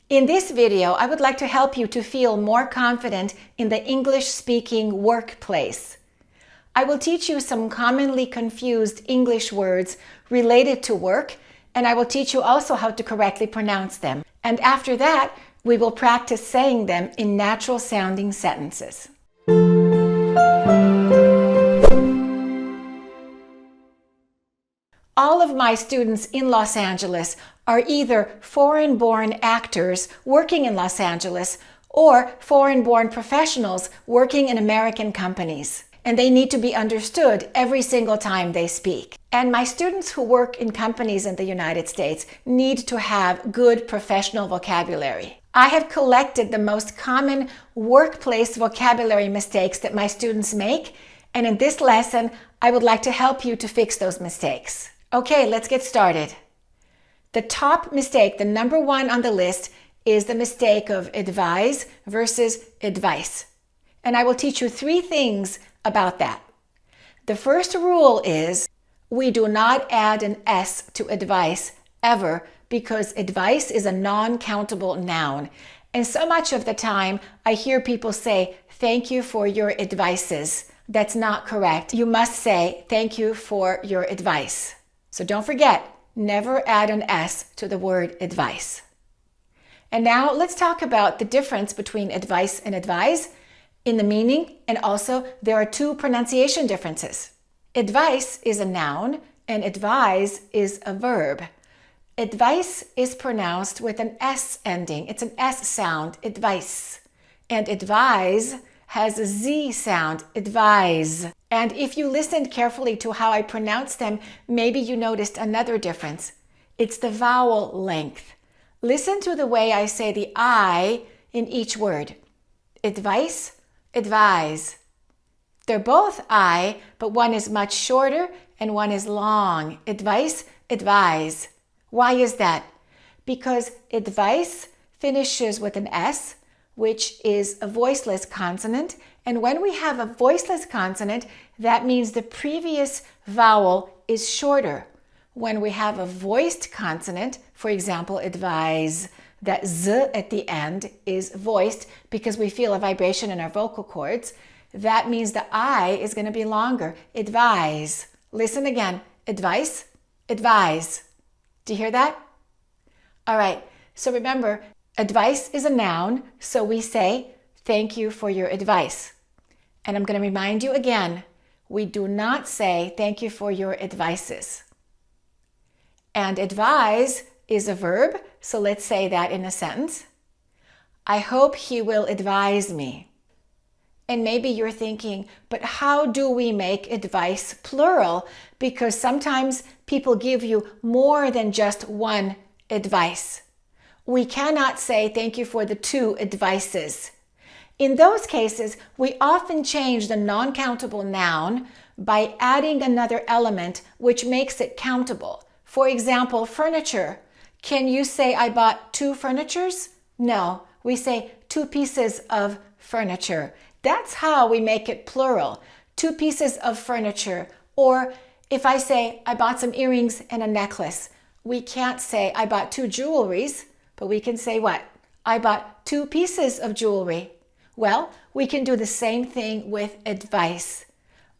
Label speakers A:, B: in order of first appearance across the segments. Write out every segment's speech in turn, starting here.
A: In this video, I would like to help you to feel more confident in the English-speaking workplace. I will teach you some commonly confused English words related to work, and I will teach you also how to correctly pronounce them. And after that, we will practice saying them in natural-sounding sentences. All of my students in Los Angeles are either foreign-born actors working in Los Angeles or foreign-born professionals working in American companies. And they need to be understood every single time they speak. And my students who work in companies in the United States need to have good professional vocabulary. I have collected the most common workplace vocabulary mistakes that my students make, and in this lesson, I would like to help you to fix those mistakes. Okay, let's get started. The top mistake, the number one on the list, is the mistake of advise versus advice. And I will teach you 3 things about that. The first rule is we do not add an S to advice ever, because advice is a non-countable noun. And so much of the time I hear people say, thank you for your advices. That's not correct. You must say, thank you for your advice. So don't forget, never add an S to the word advice. And now let's talk about the difference between advice and advise in the meaning, and also there are 2 pronunciation differences. Advice is a noun and advise is a verb. Advice is pronounced with an S ending. It's an S sound, advice. And advise has a Z sound, advise. And if you listened carefully to how I pronounce them, maybe you noticed another difference. It's the vowel length. Listen to the way I say the I in each word. Advice, advise. They're both I, but one is much shorter and one is long. Advice, advise. Why is that? Because advice finishes with an S, which is a voiceless consonant. And when we have a voiceless consonant, that means the previous vowel is shorter. When we have a voiced consonant, for example, advise, that Z at the end is voiced because we feel a vibration in our vocal cords. That means the I is going to be longer. Advise. Listen again. Advice, advise. Do you hear that? All right. So remember, advice is a noun, so we say, thank you for your advice. And I'm going to remind you again, we do not say, thank you for your advices. And advise is a verb, so let's say that in a sentence. I hope he will advise me. And maybe you're thinking, but how do we make advice plural? Because sometimes people give you more than just one advice. We cannot say thank you for the 2 advices. In those cases, we often change the non-countable noun by adding another element which makes it countable. For example, furniture. Can you say I bought 2 furnitures? No, we say 2 pieces of furniture. That's how we make it plural. 2 pieces of furniture. Or if I say I bought some earrings and a necklace, we can't say I bought 2 jewelries, but we can say what? I bought 2 pieces of jewelry. Well, we can do the same thing with advice.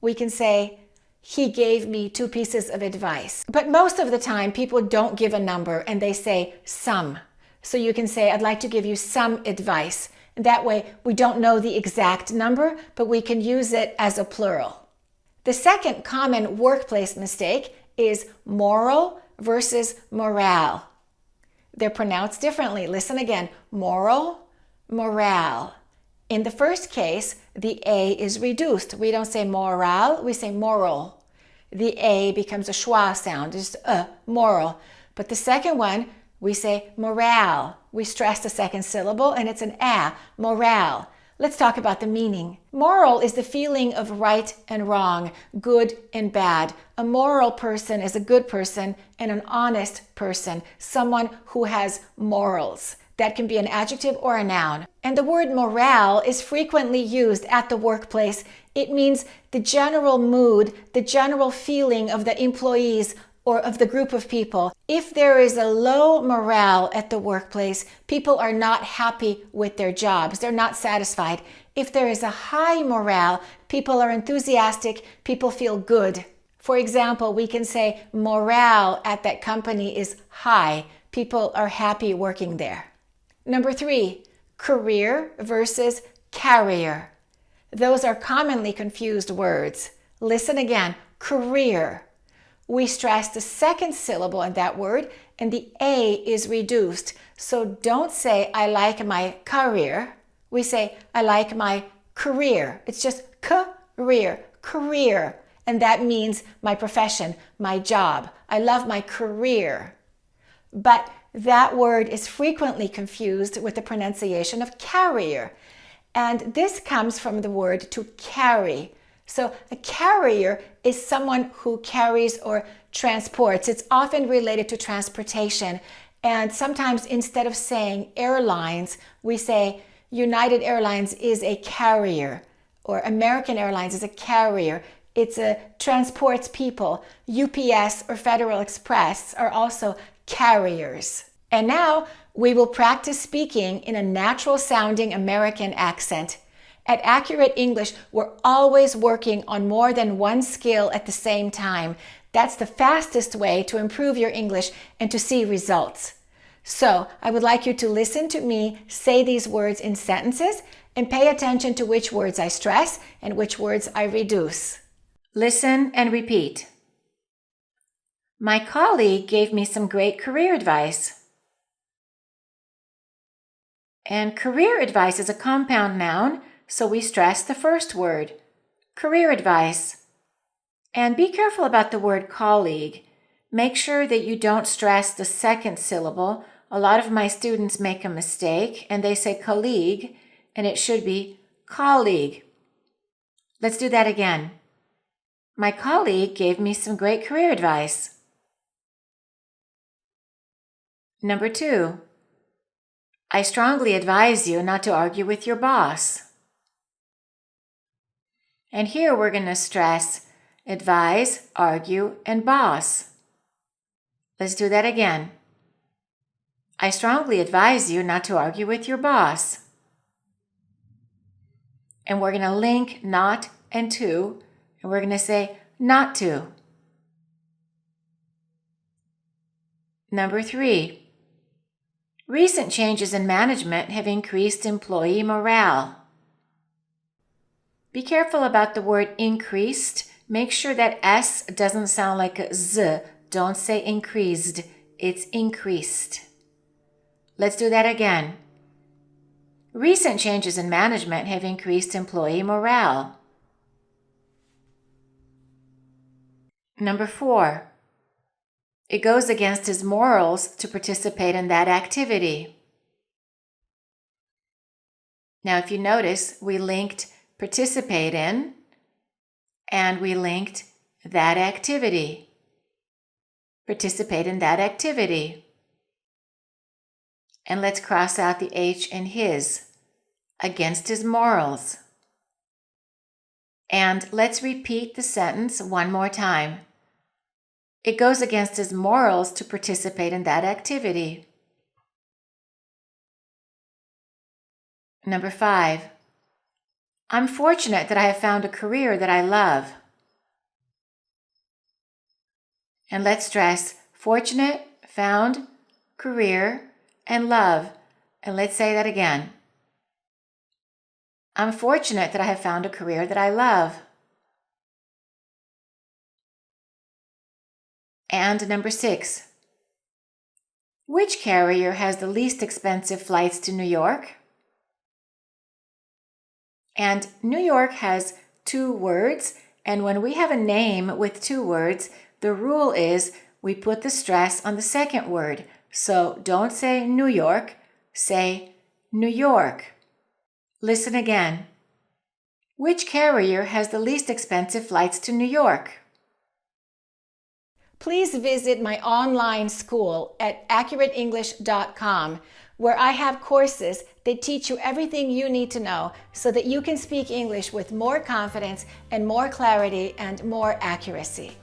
A: We can say, he gave me 2 pieces of advice. But most of the time, people don't give a number and they say some. So you can say, I'd like to give you some advice. And that way, we don't know the exact number, but we can use it as a plural. The second common workplace mistake is moral versus morale. They're pronounced differently. Listen again. Moral, morale. In the first case, the A is reduced. We don't say morale, we say moral. The A becomes a schwa sound, just moral. But the second one, we say morale. We stress the second syllable and it's an A, morale. Let's talk about the meaning. Moral is the feeling of right and wrong, good and bad. A moral person is a good person and an honest person, someone who has morals. That can be an adjective or a noun. And the word morale is frequently used at the workplace. It means the general mood, the general feeling of the employees or of the group of people. If there is a low morale at the workplace, people are not happy with their jobs. They're not satisfied. If there is a high morale, people are enthusiastic, people feel good. For example, we can say morale at that company is high. People are happy working there. Number 3, career versus carrier. Those are commonly confused words. Listen again, career. We stress the second syllable in that word and the A is reduced. So don't say, I like my career. We say, I like my career. It's just career, career. And that means my profession, my job. I love my career. But that word is frequently confused with the pronunciation of carrier. And this comes from the word to carry. So a carrier is someone who carries or transports. It's often related to transportation. And sometimes instead of saying airlines, we say United Airlines is a carrier or American Airlines is a carrier. It's a transports people. UPS or Federal Express are also carriers. And now we will practice speaking in a natural sounding American accent. At Accurate English, we're always working on more than one skill at the same time. That's the fastest way to improve your English and to see results. So, I would like you to listen to me say these words in sentences and pay attention to which words I stress and which words I reduce. Listen and repeat. My colleague gave me some great career advice. And career advice is a compound noun, so we stress the first word, career advice. And be careful about the word colleague. Make sure that you don't stress the second syllable. A lot of my students make a mistake and they say colleague, and it should be colleague. Let's do that again. My colleague gave me some great career advice. Number 2, I strongly advise you not to argue with your boss. And here we're going to stress advise, argue, and boss. Let's do that again. I strongly advise you not to argue with your boss. And we're going to link not and to, and we're going to say not to. Number 3, recent changes in management have increased employee morale. Be careful about the word increased. Make sure that S doesn't sound like a Z. Don't say increased. It's increased. Let's do that again. Recent changes in management have increased employee morale. Number 4, it goes against his morals to participate in that activity. Now, if you notice, we linked participate in, and we linked that activity. Participate in that activity. And let's cross out the H in his, against his morals. And let's repeat the sentence one more time. It goes against his morals to participate in that activity. Number 5, I'm fortunate that I have found a career that I love. And let's stress fortunate, found, career, and love. And let's say that again. I'm fortunate that I have found a career that I love. And number 6, which carrier has the least expensive flights to New York? And New York has 2 words, and when we have a name with 2 words, the rule is we put the stress on the second word. So don't say New York, say New York. Listen again. Which carrier has the least expensive flights to New York? Please visit my online school at accurateenglish.com, where I have courses that teach you everything you need to know so that you can speak English with more confidence and more clarity and more accuracy.